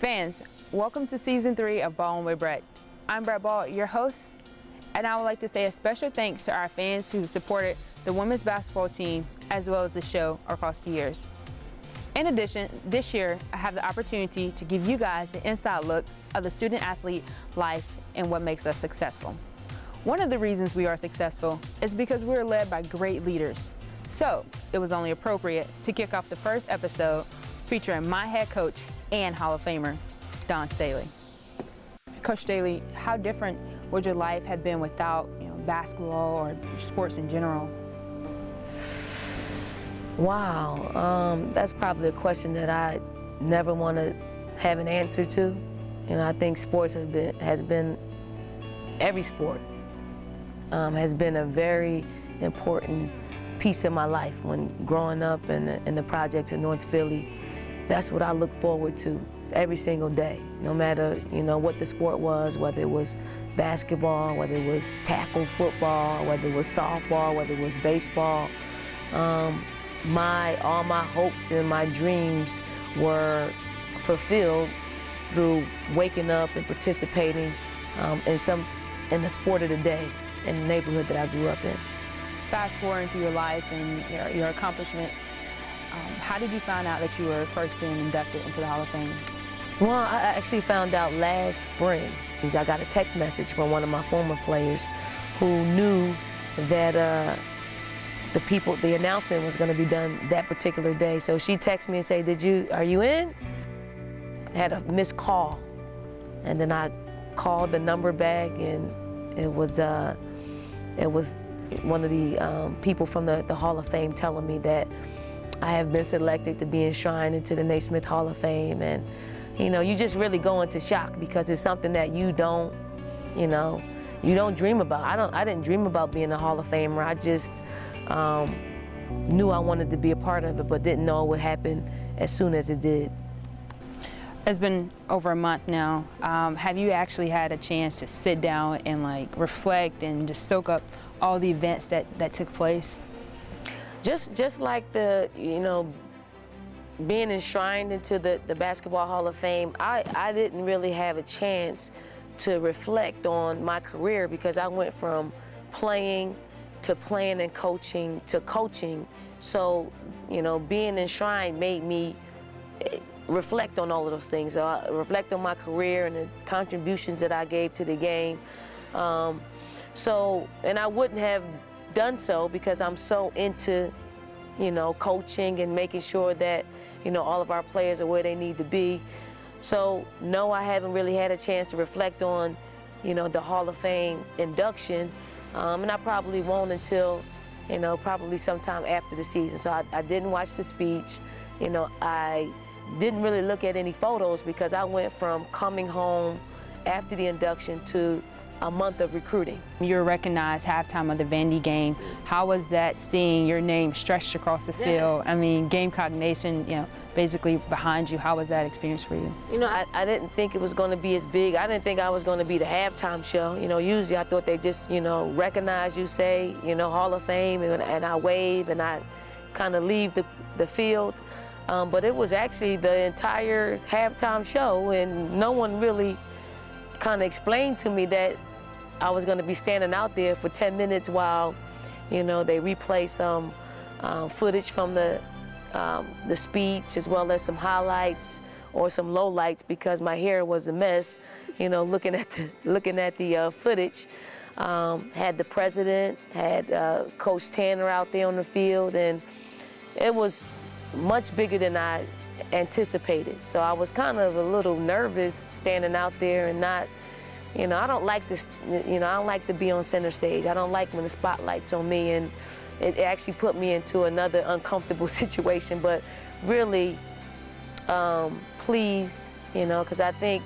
Fans, welcome to Season 3 of Ballin With Brett. I'm Brett Ball, your host, and I would like to say a special thanks to our fans who supported the women's basketball team as well as the show across the years. In addition, this year I have the opportunity to give you guys an inside look of the student-athlete life and what makes us successful. One of the reasons we are successful is because we're led by great leaders. So it was only appropriate to kick off the first episode featuring my head coach and Hall of Famer, Dawn Staley. Coach Staley, how different would your life have been without, basketball or sports in general? Wow, that's probably a question that I never want to have an answer to. I think sports has been every sport has been a very important piece of my life. When growing up in the projects in North Philly, that's what I look forward to every single day, no matter what the sport was, whether it was basketball, whether it was tackle football, whether it was softball, whether it was baseball. All my hopes and my dreams were fulfilled through waking up and participating in the sport of the day in the neighborhood that I grew up in. Fast forwarding through your life and your accomplishments, how did you find out that you were first being inducted into the Hall of Fame? Well, I actually found out last spring. I got a text message from one of my former players who knew that the announcement was going to be done that particular day. So she texted me and said, are you in? I had a missed call. And then I called the number back, and it was one of the people from the Hall of Fame telling me that I have been selected to be enshrined into the Naismith Hall of Fame. And you just really go into shock because it's something that you don't dream about. I didn't dream about being a Hall of Famer. I just knew I wanted to be a part of it, but didn't know it would happen as soon as it did. It's been over a month now. Have you actually had a chance to sit down and reflect and just soak up all the events that took place? Just like being enshrined into the Basketball Hall of Fame, I didn't really have a chance to reflect on my career because I went from playing to playing and coaching to coaching. So, being enshrined made me reflect on all of those things. So I reflect on my career and the contributions that I gave to the game. And I wouldn't have done so because I'm so into, coaching and making sure that, all of our players are where they need to be. So no, I haven't really had a chance to reflect on, the Hall of Fame induction. And I probably won't until, probably sometime after the season. So I didn't watch the speech. I didn't really look at any photos because I went from coming home after the induction to a month of recruiting. You were recognized halftime of the Vandy game. How was that, seeing your name stretched across the field? I mean, Gamecock Nation, basically behind you. How was that experience for you? I didn't think it was going to be as big. I didn't think I was going to be the halftime show. Usually I thought they just, recognize you, say, Hall of Fame, and I wave and I kind of leave the field. But it was actually the entire halftime show, and no one really kind of explained to me that I was going to be standing out there for 10 minutes while, they replay some footage from the speech as well as some highlights or some lowlights because my hair was a mess. Looking at the footage, had the president, had Coach Tanner out there on the field, and it was much bigger than I anticipated. So I was kind of a little nervous standing out there and not, I don't like this, I don't like to be on center stage. I don't like when the spotlight's on me, and it actually put me into another uncomfortable situation, but really pleased, because I think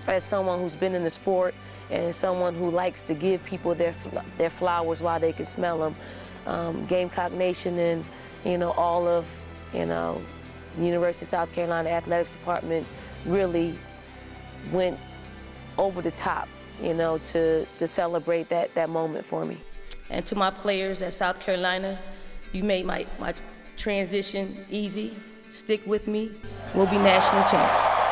as someone who's been in the sport and someone who likes to give people their flowers while they can smell them, Gamecock Nation and, all of, the University of South Carolina Athletics Department really went over the top, to celebrate that moment for me. And to my players at South Carolina, you made my transition easy. Stick with me. We'll be national champs.